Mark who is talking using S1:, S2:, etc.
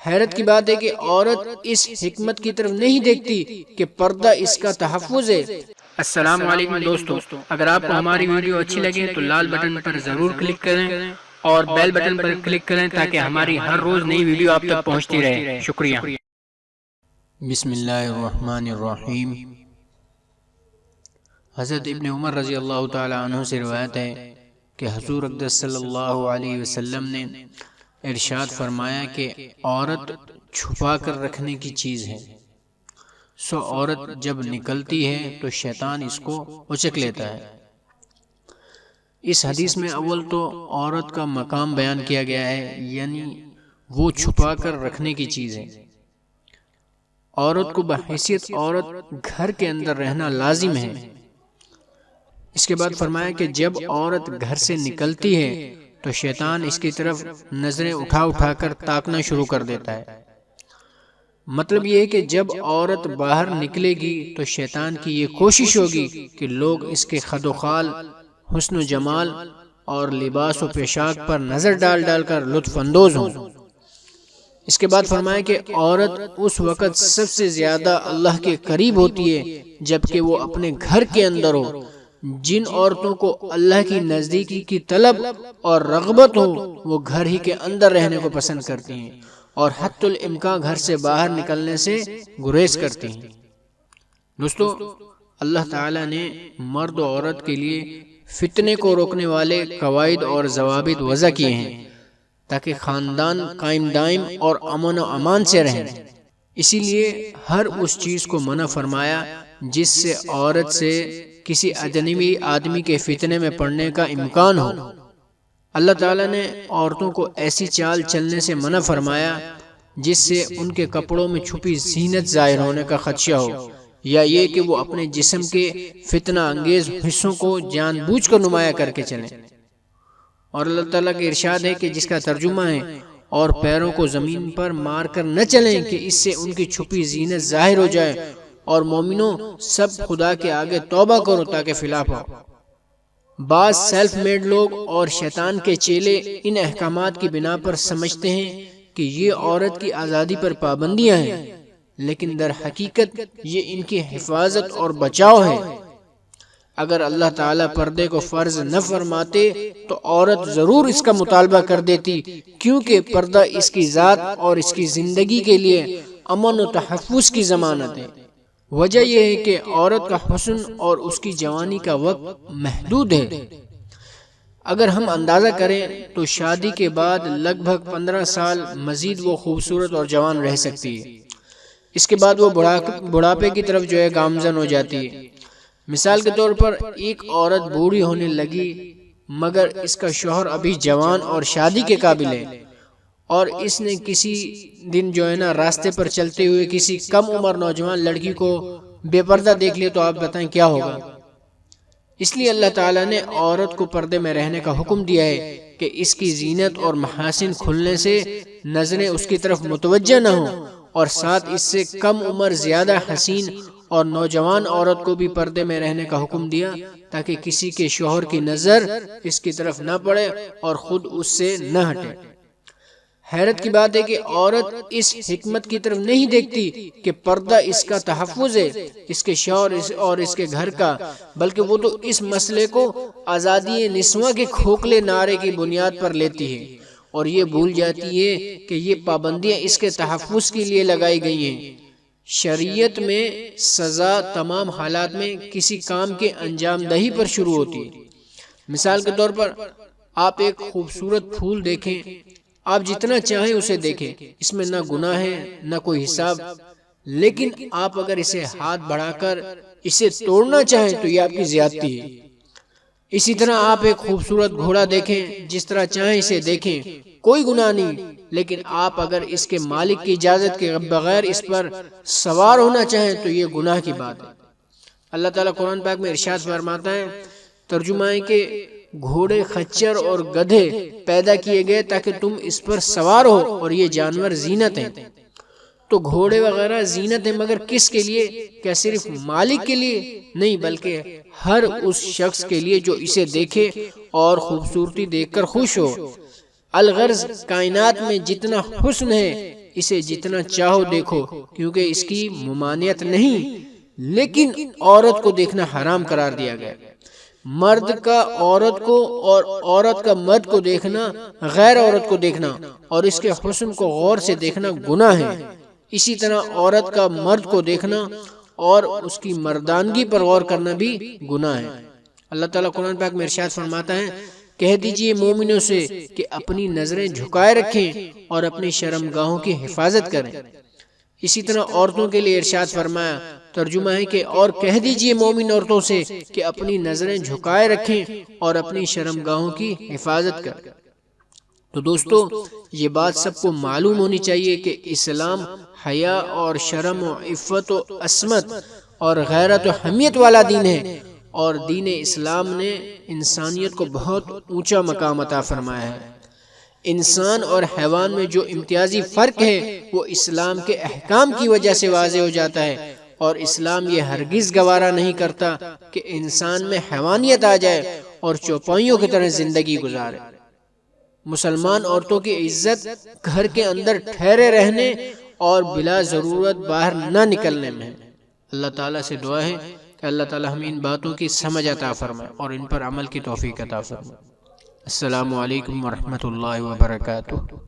S1: حیرت کی بات ہے کہ عورت اس حکمت کی طرف نہیں دیکھتی کہ پردہ اس کا تحفظ ہے۔
S2: السلام علیکم دوستو، اگر آپ کو ہماری ویڈیو اچھی لگے تو لال بٹن پر ضرور کلک کریں اور بیل بٹن پر کلک کریں تاکہ ہماری ہر روز نئی ویڈیو آپ تک پہنچتی رہے۔ شکریہ۔
S1: بسم اللہ الرحمن الرحیم۔ حضرت ابن عمر رضی اللہ تعالی عنہ سے روایت ہے کہ حضور اقدس صلی اللہ علیہ وسلم نے ارشاد فرمایا کہ عورت چھپا کر رکھنے کی چیز ہے، سو عورت جب نکلتی ہے تو شیطان اس کو اچک لیتا ہے۔ اس حدیث میں اول تو عورت کا مقام بیان کیا گیا ہے، یعنی وہ چھپا کر رکھنے کی چیز ہے۔ عورت کو بحیثیت عورت گھر کے اندر رہنا لازم ہے۔ اس کے بعد فرمایا کہ جب عورت گھر سے نکلتی ہے تو شیطان اس کی طرف نظریں اٹھا اٹھا کر تاکنا شروع کر دیتا ہے۔ مطلب یہ ہے کہ جب عورت باہر نکلے گی تو شیطان کی یہ کوشش ہوگی کہ لوگ اس کے خد و خال، حسن و جمال اور لباس و پوشاک پر نظر ڈال ڈال کر لطف اندوز ہوں۔ اس کے بعد فرمایا کہ عورت اس وقت سب سے زیادہ اللہ کے قریب ہوتی ہے جبکہ وہ اپنے گھر کے اندر ہو۔ جن عورتوں کو اللہ کی نزدیکی کی طلب اور رغبت ہو وہ گھر ہی کے اندر رہنے کو پسند کرتی ہیں اور حتی الامکان گھر سے باہر نکلنے سے گریز کرتی ہیں۔ دوستو، اللہ تعالیٰ نے مرد و عورت کے لیے فتنے کو روکنے والے قواعد اور ضوابط وضع کیے ہیں تاکہ خاندان قائم دائم اور امن و امان سے رہیں۔ اسی لیے ہر اس چیز کو منع فرمایا جس سے عورت سے کسی اجنبی آدمی کے فتنے میں پڑنے کا امکان ہو۔ اللہ تعالیٰ نے عورتوں کو ایسی چال چلنے سے منع فرمایا جس سے ان کے کپڑوں میں چھپی زینت ظاہر ہونے کا خدشہ ہو، یا یہ کہ وہ اپنے جسم کے فتنہ انگیز حصوں کو جان بوجھ کر نمایاں کر کے چلیں۔ اور اللہ تعالیٰ کے ارشاد ہے کہ جس کا ترجمہ ہے، اور پیروں کو زمین پر مار کر نہ چلیں کہ اس سے ان کی چھپی زینت ظاہر ہو جائے، اور مومنوں سب خدا کے آگے توبہ کرو تاکہ فلاح پاؤ۔ بعض سیلف میڈ لوگ اور شیطان کے چیلے ان احکامات کی بنا پر سمجھتے ہیں کہ یہ عورت کی آزادی پر پابندیاں ہیں، لیکن در حقیقت یہ ان کی حفاظت اور بچاؤ ہے۔ اگر اللہ تعالیٰ پردے کو فرض نہ فرماتے تو عورت ضرور اس کا مطالبہ کر دیتی، کیونکہ پردہ اس کی ذات اور اس کی زندگی کے لیے امن و تحفظ کی ضمانت ہے۔ وجہ یہ ہے کہ عورت کا حسن اور اس کی جوانی کا وقت محدود ہے۔ اگر ہم اندازہ کریں تو شادی کے بعد لگ بھگ 15 سال مزید وہ خوبصورت اور جوان رہ سکتی ہے۔ اس کے بعد وہ بڑھاپے کی طرف گامزن ہو جاتی ہے۔ مثال کے طور پر ایک عورت بوڑھی ہونے لگی مگر اس کا شوہر ابھی جوان اور شادی کے قابل ہے، اور اس نے کسی دن راستے پر چلتے ہوئے کسی کم عمر نوجوان لڑکی کو بے پردہ دیکھ لیا تو آپ بتائیں کیا ہوگا؟ اس لیے اللہ تعالیٰ نے عورت کو پردے میں رہنے کا حکم دیا ہے کہ اس کی زینت اور محاسن کھلنے سے نظریں اس کی طرف متوجہ نہ ہوں، اور ساتھ اس سے کم عمر زیادہ حسین اور نوجوان عورت کو بھی پردے میں رہنے کا حکم دیا تاکہ کسی کے شوہر کی نظر اس کی طرف نہ پڑے اور خود اس سے نہ ہٹے۔ حیرت کی بات ہے کہ عورت اس حکمت کی طرف نہیں دیکھتی کہ پردہ اس کا تحفظ ہے، اس کے شوہر اور اس کے گھر کا، بلکہ وہ تو اس مسئلے کو آزادی نسواں کے کھوکھلے نعرے کی بنیاد پر لیتی ہے، اور یہ بھول جاتی ہے کہ یہ پابندیاں اس کے تحفظ کے لیے لگائی گئی ہیں۔ شریعت میں سزا تمام حالات میں کسی کام کے انجام دہی پر شروع ہوتی ہے۔ مثال کے طور پر آپ ایک خوبصورت پھول دیکھیں، آپ جتنا چاہیں اسے دیکھیں، اس میں نہ گناہ ہے نہ کوئی حساب، لیکن آپ اگر اسے ہاتھ بڑھا کر اسے توڑنا چاہیں تو یہ آپ کی زیادتی ہے۔ اسی طرح آپ ایک خوبصورت گھوڑا دیکھیں، جس طرح چاہیں اسے دیکھیں، کوئی گناہ نہیں، لیکن آپ اگر اس کے مالک کی اجازت کے بغیر اس پر سوار ہونا چاہیں تو یہ گناہ کی بات ہے۔ اللہ تعالیٰ قرآن پاک میں ارشاد فرماتا ہے، ترجمہ ہے کہ گھوڑے، خچر اور گدھے پیدا کیے گئے تاکہ تم اس پر سوار ہو، اور یہ جانور زینت ہیں۔ تو گھوڑے وغیرہ زینت ہیں، مگر کس کے لیے؟ کیا صرف مالک کے لیے؟ نہیں، بلکہ ہر اس شخص کے لیے جو اسے دیکھے اور خوبصورتی دیکھ کر خوش ہو۔ الغرض کائنات میں جتنا حسن ہے اسے جتنا چاہو دیکھو کیونکہ اس کی ممانعت نہیں، لیکن عورت کو دیکھنا حرام قرار دیا گیا۔ مرد کا عورت کو اور عورت کا مرد کو دیکھنا، غیر عورت کو دیکھنا اور اس کے حسن کو غور سے دیکھنا گناہ ہے۔ اسی طرح عورت کا مرد کو دیکھنا اور اس کی مردانگی پر غور کرنا بھی گناہ ہے۔ اللہ تعالیٰ قرآن پاک میں ارشاد فرماتا ہے، کہہ دیجئے مومنوں سے کہ اپنی نظریں جھکائے رکھیں اور اپنی شرمگاہوں کی حفاظت کریں۔ اسی طرح عورتوں کے لیے ارشاد فرمایا، ترجمہ ہے کہ اور کہہ دیجئے مومن عورتوں سے کہ اپنی نظریں جھکائے رکھیں اور اپنی شرمگاہوں کی حفاظت کریں۔ تو دوستو، یہ بات سب کو معلوم ہونی چاہیے کہ اسلام حیا اور شرم و عفت و عصمت اور غیرت و حمیت والا دین ہے، اور دین اسلام نے انسانیت کو بہت اونچا مقام عطا فرمایا ہے۔ انسان اور حیوان میں جو امتیازی فرق ہے وہ اسلام کے احکام کی وجہ سے واضح ہو جاتا ہے، اور اسلام یہ ہرگز گوارا نہیں کرتا کہ انسان میں حیوانیت آ جائے اور چوپائیوں کی طرح زندگی گزارے۔ مسلمان عورتوں کی عزت گھر کے اندر ٹھہرے رہنے اور بلا ضرورت باہر نہ نکلنے میں ہے۔ اللہ تعالیٰ سے دعا ہے کہ اللہ تعالیٰ ہمیں ان باتوں کی سمجھ عطا فرمائے اور ان پر عمل کی توفیق عطا فرمائے۔ السلام علیکم ورحمۃ اللہ وبرکاتہ۔